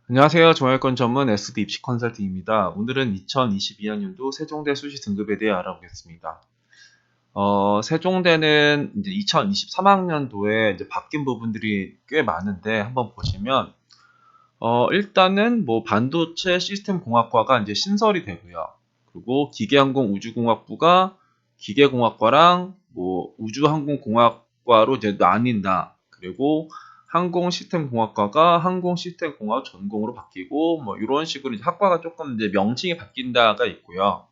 안녕하세요. 종합권 전문 SD 입시 컨설팅입니다. 오늘은 2022학년도 세종대 수시 등급에 대해 알아보겠습니다. 세종대는 이제 2023학년도에 이제 바뀐 부분들이 꽤 많은데 한번 보시면 일단은 뭐 반도체 시스템 공학과가 이제 신설이 되고요. 그리고 기계항공 우주공학부가 기계공학과랑 뭐 우주항공공학과로 이제 나뉜다. 그리고 항공시스템공학과가 항공시스템공학 전공으로 바뀌고 뭐 이런 식으로 이제 학과가 조금 이제 명칭이 바뀐다가 있고요.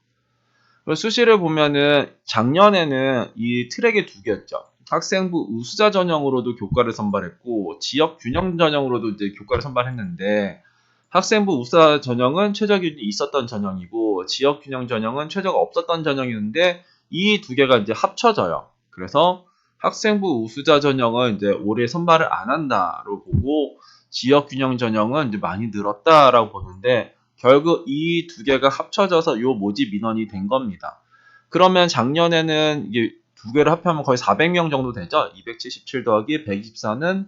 그리고 수시를 보면은 작년에는 이 트랙이 두 개였죠. 학생부 우수자 전형으로도 교과를 선발했고 지역 균형 전형으로도 이제 교과를 선발했는데 학생부 우수자 전형은 최저 기준이 있었던 전형이고 지역 균형 전형은 최저가 없었던 전형이었는데 이 두 개가 이제 합쳐져요. 그래서 학생부 우수자 전형은 이제 올해 선발을 안 한다로 보고 지역 균형 전형은 이제 많이 늘었다라고 보는데 결국 이 두 개가 합쳐져서 요 모집 민원이 된 겁니다. 그러면 작년에는 이게 두 개를 합하면 거의 400명 정도 되죠? 277 더하기 124는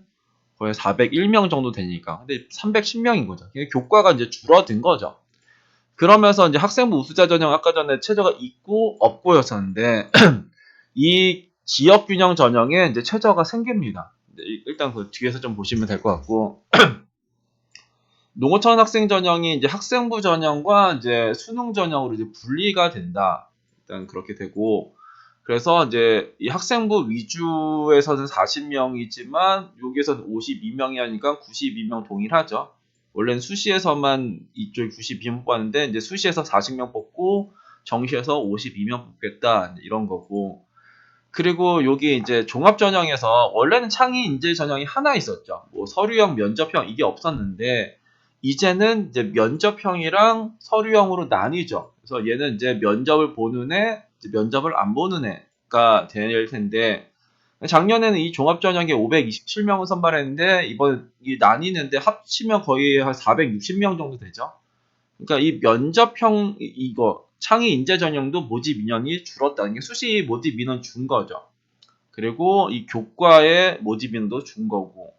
거의 401명 정도 되니까. 근데 310명인 거죠. 교과가 이제 줄어든 거죠. 그러면서 이제 학생부 우수자 전형 아까 전에 최저가 있고 없고였었는데 이 지역 균형 전형에 이제 최저가 생깁니다. 일단 그 뒤에서 좀 보시면 될 것 같고 농어촌 학생 전형이 이제 학생부 전형과 이제 수능 전형으로 이제 분리가 된다. 일단 그렇게 되고, 그래서 이제 이 학생부 위주에서는 40명이지만 여기에서는 52명이 하니까 92명 동일하죠. 원래는 수시에서만 이쪽 92명 뽑았는데 이제 수시에서 40명 뽑고 정시에서 52명 뽑겠다 이런 거고. 그리고 여기 이제 종합 전형에서 원래는 창의 인재 전형이 하나 있었죠. 뭐 서류형, 면접형 이게 없었는데 이제는 이제 면접형이랑 서류형으로 나뉘죠. 그래서 얘는 이제 면접을 보는 애, 이제 면접을 안 보는 애가 될 텐데 작년에는 이 종합 전형에 527명을 선발했는데 이번 이 나뉘는데 합치면 거의 한 460명 정도 되죠. 그러니까 이 면접형 이거 창의 인재 전형도 모집 인원이 줄었다는 게 수시 모집 인원 준 거죠. 그리고 이 교과의 모집 인원도 준 거고.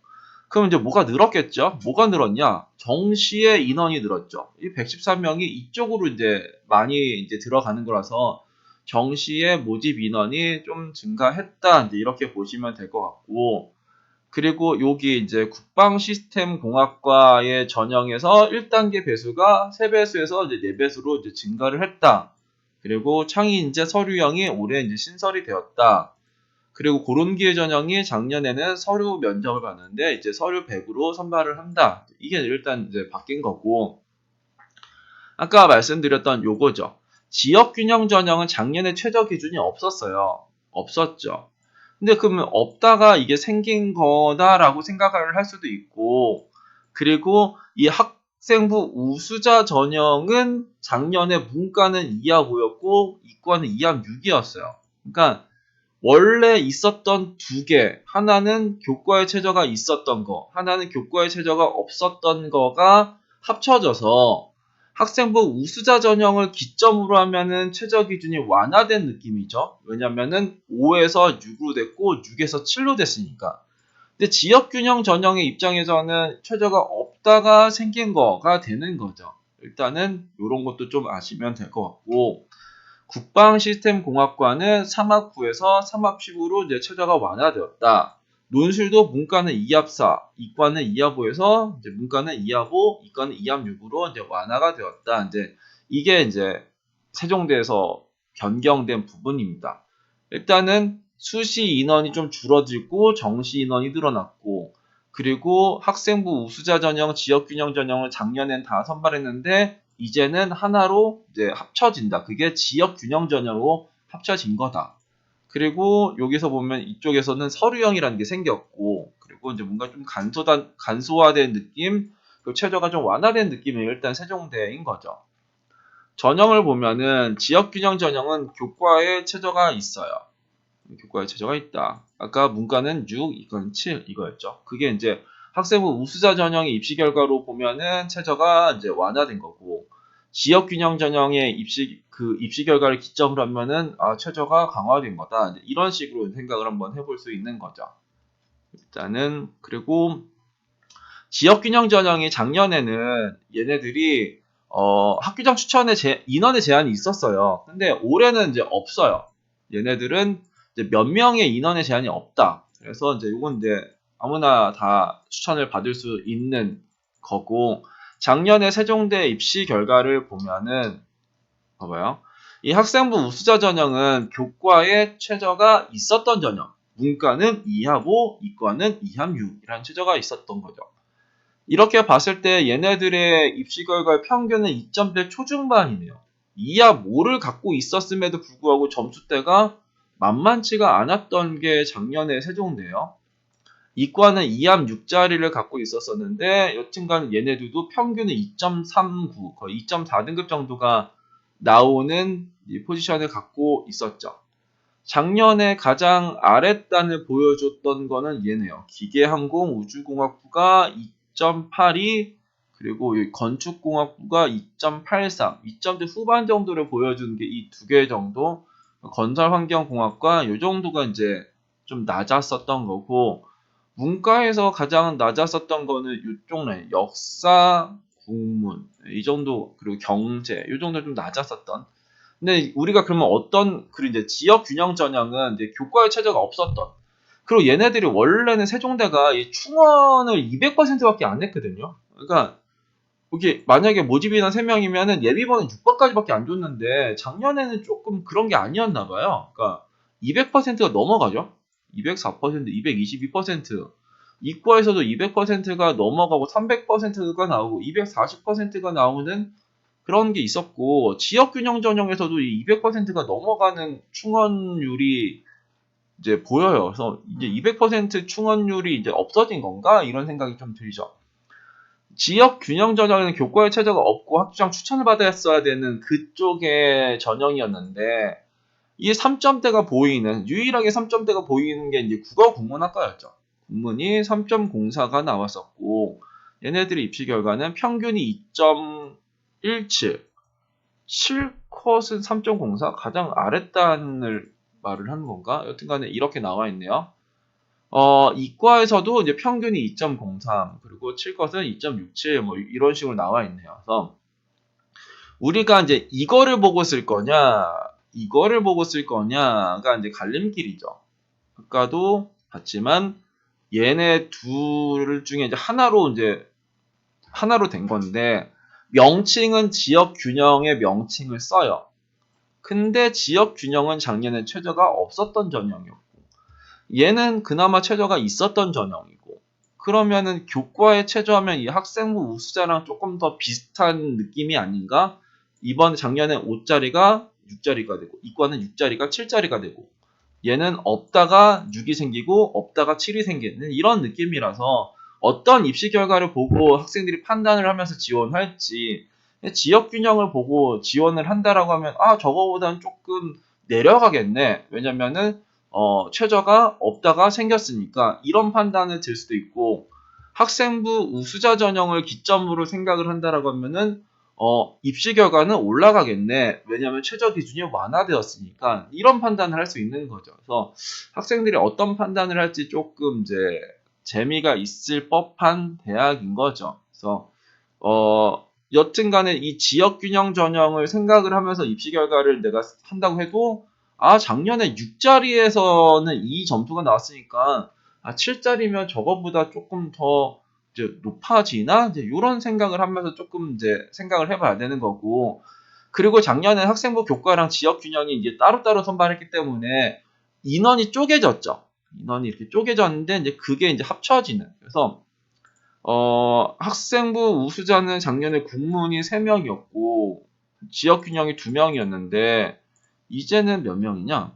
그럼 이제 뭐가 늘었겠죠? 뭐가 늘었냐? 정시의 인원이 늘었죠. 이 113명이 이쪽으로 이제 많이 이제 들어가는 거라서 정시의 모집 인원이 좀 증가했다. 이제 이렇게 보시면 될 것 같고. 그리고 여기 이제 국방 시스템 공학과의 전형에서 1단계 배수가 3배수에서 이제 4배수로 이제 증가를 했다. 그리고 창의 인재 서류형이 올해 이제 신설이 되었다. 그리고 고론기회 전형이 작년에는 서류 면접을 봤는데 이제 서류 100으로 선발을 한다. 이게 일단 이제 바뀐 거고. 아까 말씀드렸던 요거죠. 지역 균형 전형은 작년에 최저 기준이 없었어요. 없었죠. 근데 그러면 없다가 이게 생긴 거다라고 생각을 할 수도 있고, 그리고 이 학생부 우수자 전형은 작년에 문과는 2합 5였고 이과는 2합 6이었어요. 그러니까 원래 있었던 두 개, 하나는 교과의 최저가 있었던 거, 하나는 교과의 최저가 없었던 거가 합쳐져서 학생부 우수자 전형을 기점으로 하면은 최저 기준이 완화된 느낌이죠. 왜냐면은 5에서 6으로 됐고 6에서 7로 됐으니까. 근데 지역균형 전형의 입장에서는 최저가 없다가 생긴 거가 되는 거죠. 일단은 이런 것도 좀 아시면 될 것 같고 국방시스템공학과는 3합9에서 3합10으로 이제 최저가 완화되었다. 논술도 문과는 2합 4, 이과는 2합 5에서 이제 문과는 2합 5, 이과는 2합 6으로 이제 완화가 되었다. 이제 이게 이제 세종대에서 변경된 부분입니다. 일단은 수시 인원이 좀 줄어들고 정시 인원이 늘어났고 그리고 학생부 우수자 전형, 지역균형 전형을 작년엔 다 선발했는데 이제는 하나로 이제 합쳐진다. 그게 지역균형 전형으로 합쳐진 거다. 그리고 여기서 보면 이쪽에서는 서류형이라는 게 생겼고 그리고 이제 뭔가 좀 간소화된 느낌, 그 최저가 좀 완화된 느낌이 일단 세종대인 거죠. 전형을 보면은 지역균형 전형은 교과에 최저가 있어요. 교과에 최저가 있다. 아까 문과는 6, 이과는 7 이거였죠. 그게 이제 학생부 우수자 전형의 입시 결과로 보면은 최저가 이제 완화된 거고 지역균형 전형의 입시 결과를 기점으로 하면은 최저가 강화된 거다. 이런 식으로 생각을 한번 해볼 수 있는 거죠. 일단은 그리고 지역균형 전형이 작년에는 얘네들이 학교장 추천에 인원의 제한이 있었어요. 근데 올해는 이제 없어요. 얘네들은 이제 몇 명의 인원의 제한이 없다. 그래서 이제 이건 이제 아무나 다 추천을 받을 수 있는 거고, 작년에 세종대 입시 결과를 보면은 봐봐요. 이 학생부 우수자 전형은 교과에 최저가 있었던 전형. 문과는 2합5, 이과는 2합6이라는 최저가 있었던 거죠. 이렇게 봤을 때 얘네들의 입시 결과의 평균은 2점대 초중반이네요. 2합5를 갖고 있었음에도 불구하고 점수대가 만만치가 않았던 게 작년의 세종대예요. 이과는 2합6짜리를 갖고 있었었는데 여튼간 얘네들도 평균은 2.39, 거의 2.4등급 정도가 나오는 포지션을 갖고 있었죠. 작년에 가장 아랫단을 보여줬던 거는 얘네요. 기계항공우주공학부가 2.82, 그리고 건축공학부가 2.83, 2점대 후반 정도를 보여주는 게 이 두 개 정도. 건설환경공학과 이 정도가 이제 좀 낮았었던 거고, 문과에서 가장 낮았었던 거는 이쪽 라인, 역사, 국문 이 정도, 그리고 경제 이 정도 좀 낮았었던. 근데 우리가 그러면 그리고 이제 지역 균형 전형은 이제 교과의 체제가 없었던. 그리고 얘네들이 원래는 세종대가 이 충원을 200%밖에 안 냈거든요. 그러니까 이게 만약에 모집인원 3명이면은 예비번은 6번까지밖에 안 줬는데 작년에는 조금 그런 게 아니었나 봐요. 그러니까 200%가 넘어가죠. 204%, 222%. 이과에서도 200%가 넘어가고 300%가 나오고 240%가 나오는 그런 게 있었고, 지역균형 전형에서도 이 200%가 넘어가는 충원율이 이제 보여요. 그래서 이제 200% 충원율이 이제 없어진 건가? 이런 생각이 좀 들죠. 지역균형 전형에는 교과의 최저가 없고 학교장 추천을 받았어야 되는 그쪽의 전형이었는데, 이게 3점대가 유일하게 3점대가 보이는 게 이제 국어 국문학과였죠. 국문이 3.04가 나왔었고, 얘네들의 입시 결과는 평균이 2.17, 실컷은 3.04, 가장 아랫단을 말을 하는 건가? 여튼간에 이렇게 나와 있네요. 이과에서도 이제 평균이 2.03, 그리고 칠것은 2.67, 뭐 이런 식으로 나와 있네요. 그래서 우리가 이제 이거를 보고 쓸 거냐가 이제 갈림길이죠. 아까도 봤지만 얘네 둘 중에 이제 하나로 된 건데, 명칭은 지역 균형의 명칭을 써요. 근데 지역 균형은 작년에 최저가 없었던 전형이었고, 얘는 그나마 최저가 있었던 전형이고, 그러면은 교과에 최저하면 이 학생부 우수자랑 조금 더 비슷한 느낌이 아닌가? 이번 작년에 5짜리가 6짜리가 되고, 이과는 6짜리가 7짜리가 되고, 얘는 없다가 6이 생기고 없다가 7이 생기는 이런 느낌이라서, 어떤 입시 결과를 보고 학생들이 판단을 하면서 지원할지, 지역 균형을 보고 지원을 한다라고 하면 저거보다는 조금 내려가겠네. 왜냐면은 최저가 없다가 생겼으니까, 이런 판단을 들 수도 있고, 학생부 우수자 전형을 기점으로 생각을 한다라고 하면은 입시 결과는 올라가겠네. 왜냐하면 최저 기준이 완화되었으니까, 이런 판단을 할 수 있는 거죠. 그래서 학생들이 어떤 판단을 할지 조금 이제 재미가 있을 법한 대학인 거죠. 그래서 여튼간에 이 지역 균형 전형을 생각을 하면서 입시 결과를 내가 한다고 해도, 작년에 6자리에서는 이 점수가 나왔으니까 7자리면 저거보다 조금 더 이제 높아지나? 이제 이런 생각을 하면서 조금 이제 생각을 해봐야 되는 거고, 그리고 작년에 학생부 교과랑 지역 균형이 이제 따로따로 선발했기 때문에 인원이 쪼개졌죠. 인원이 이렇게 쪼개졌는데 이제 그게 이제 합쳐지는. 그래서 학생부 우수자는 작년에 국문이 3명이었고 지역 균형이 2명이었는데, 이제는 몇 명이냐?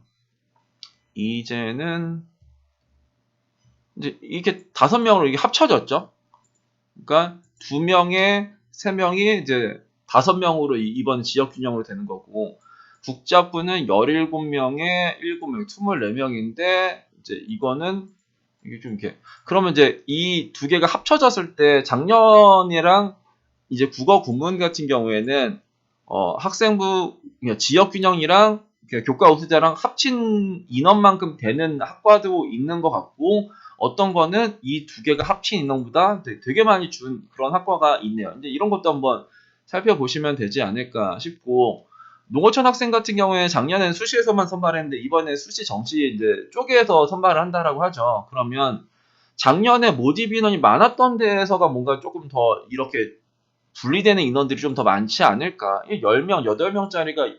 이제는 이제 이게 5명으로 이게 합쳐졌죠. 그러니까 2명에 3명이 이제 5명으로 이번 지역 균형으로 되는 거고, 국자부는 17명에 7명, 24명인데 이제 이거는 이게 좀 이렇게, 그러면 이제 이 두 개가 합쳐졌을 때 작년이랑 이제 국어 국문 같은 경우에는 학생부 지역 균형이랑 교과 우수자랑 합친 인원만큼 되는 학과도 있는 것 같고, 어떤 거는 이 두 개가 합친 인원보다 되게 많이 준 그런 학과가 있네요. 근데 이런 것도 한번 살펴보시면 되지 않을까 싶고, 농어촌 학생 같은 경우에 작년에는 수시에서만 선발했는데 이번에 수시 정시 이제 쪼개서 선발을 한다라고 하죠. 그러면 작년에 모집 인원이 많았던 데에서가 뭔가 조금 더 이렇게 분리되는 인원들이 좀 더 많지 않을까. 10명, 8명짜리가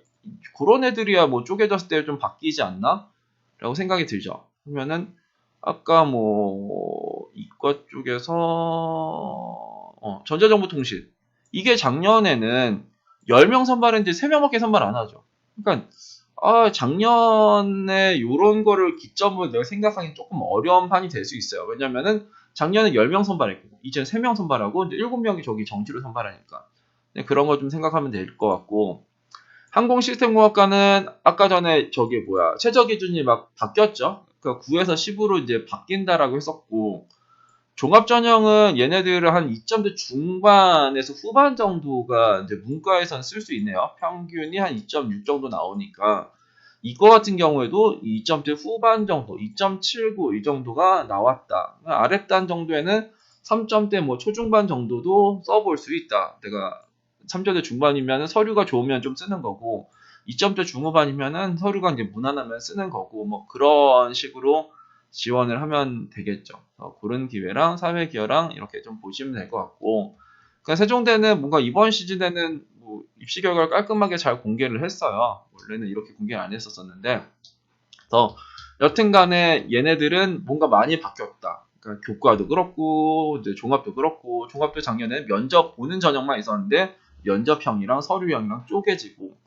그런 애들이야 뭐 쪼개졌을 때 좀 바뀌지 않나? 라고 생각이 들죠. 그러면은 아까 뭐 이과 쪽에서 전자정보통신 이게 작년에는 10명 선발했는데 3명밖에 선발 안 하죠. 그러니까 작년에 요런 거를 기점으로 내가 생각하기 조금 어려운 판이 될 수 있어요. 왜냐면은 작년에 10명 선발했고 이제는 3명 선발하고 이제 7명이 저기 정시로 선발하니까 그런 거 좀 생각하면 될 것 같고, 항공시스템공학과는 아까 전에 저기 최저 기준이 막 바뀌었죠. 그러니까 9에서 10으로 이제 바뀐다라고 했었고, 종합전형은 얘네들은 한 2점대 중반에서 후반 정도가 이제 문과에선 쓸 수 있네요. 평균이 한 2.6 정도 나오니까 이거 같은 경우에도 2점대 후반 정도, 2.79 이 정도가 나왔다. 아랫단 정도에는 3점대 뭐 초중반 정도도 써볼 수 있다. 내가 3점대 중반이면 서류가 좋으면 좀 쓰는 거고, 2점대 중후반이면은 서류가 이제 무난하면 쓰는 거고, 뭐 그런 식으로 지원을 하면 되겠죠. 그런 기회랑 사회 기여랑 이렇게 좀 보시면 될 것 같고, 그러니까 세종대는 뭔가 이번 시즌에는 뭐 입시 결과를 깔끔하게 잘 공개를 했어요. 원래는 이렇게 공개를 안 했었었는데, 그래서 여튼간에 얘네들은 뭔가 많이 바뀌었다. 그러니까 교과도 그렇고 이제 종합도 그렇고, 종합도 작년에 면접 보는 전형만 있었는데 면접형이랑 서류형이랑 쪼개지고,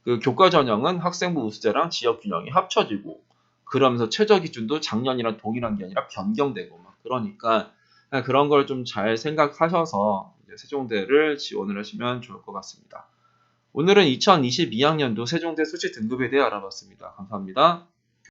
그 교과 전형은 학생부 우수제랑 지역 균형이 합쳐지고, 그러면서 최저 기준도 작년이랑 동일한 게 아니라 변경되고 막 그러니까 그런 걸 좀 잘 생각하셔서 세종대를 지원을 하시면 좋을 것 같습니다. 오늘은 2022학년도 세종대 수시 등급에 대해 알아봤습니다. 감사합니다.